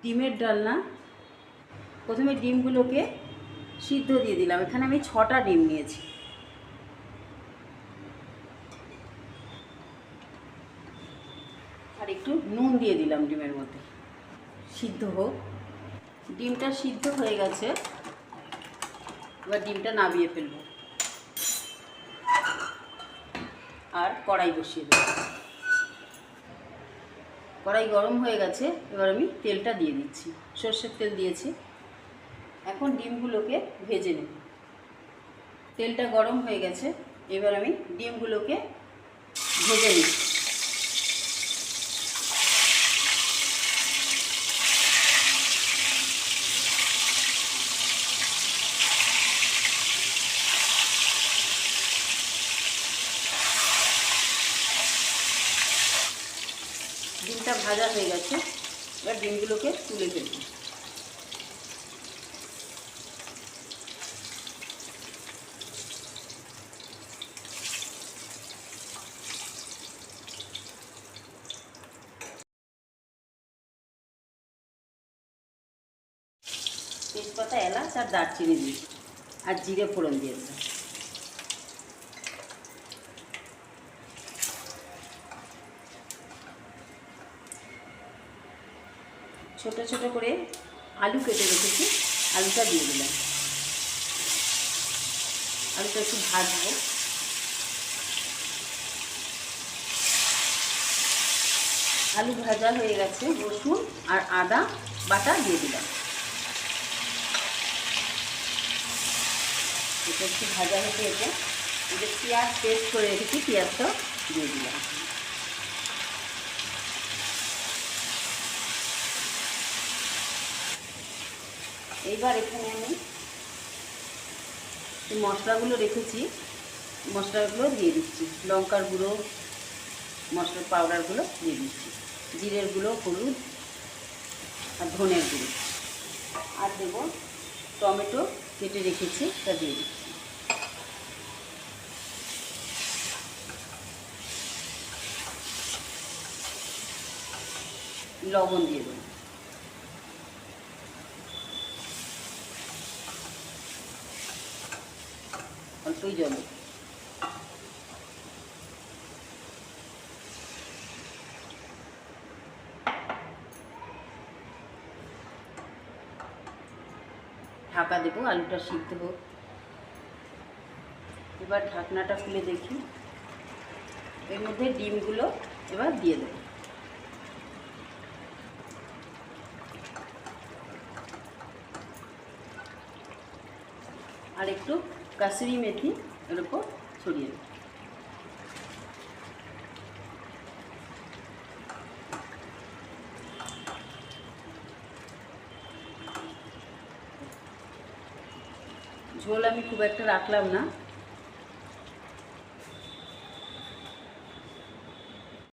ডিমের ডালনা। প্রথমে ডিমগুলোকে সিদ্ধ দিয়ে দিলাম। এখানে আমি 6টা ডিম নিয়েছি। আর একটু নুন দিয়ে দিলাম ডিমের মধ্যে, সিদ্ধ হোক। ডিমটা সিদ্ধ হয়ে গেছে, এবার ডিমটা নামিয়ে ফেলব আর কড়াই বসিয়ে দেব। কড়াই গরম হয়ে গেছে, এবার আমি তেলটা দিয়ে দিচ্ছি। সর্ষের তেল দিয়েছি। এখন ডিমগুলোকে ভেজে নেব। তেলটা গরম হয়ে গেছে, এবার আমি ডিমগুলোকে ভেজে নিচ্ছি। ডিমটা ভাজা হয়ে গেছে, এবার ডিমগুলোকে তুলে ফেলব। তেজপাতা, এলাচ আর দারচিনি দিই, আর জিরে ফোড়ন দিয়েছে। ছোট ছোট করে আলু কেটে রেখেছি, আলুটা দিয়ে দিলাম। আলুটা একটু ভাজবো। আলু ভাজা হয়ে গেছে, রসুন আর আদা বাটা দিয়ে দিলাম। এটা একটু ভাজা হতে হতে এটা পেঁয়াজ পেস্ট করে রেখেছি, পেঁয়াজটা দিয়ে দিলাম। এইবার এখানে আমি মশলাগুলো রেখেছি, মশলাগুলো দিয়ে দিচ্ছি। লঙ্কার গুঁড়ো, মশলার পাউডারগুলো দিয়ে দিচ্ছি, জিরের গুঁড়ো, হলুদ আর ধনের গুঁড়ো। আর দেবো টমেটো কেটে রেখেছি, তা দিয়ে দিচ্ছি। লবণ দিয়ে দেবো। অল্পই জল। ঢাকা দেবো, আলুটা সিদ্ধ হোক। এবার ঢাকনাটা খুলে দেখি, এর মধ্যে ডিমগুলো এবার দিয়ে দেবো। আর একটু কাসুরি মেথি এর উপর ছড়িয়ে দেবো। ঝোল আমি খুব একটা রাখলাম না,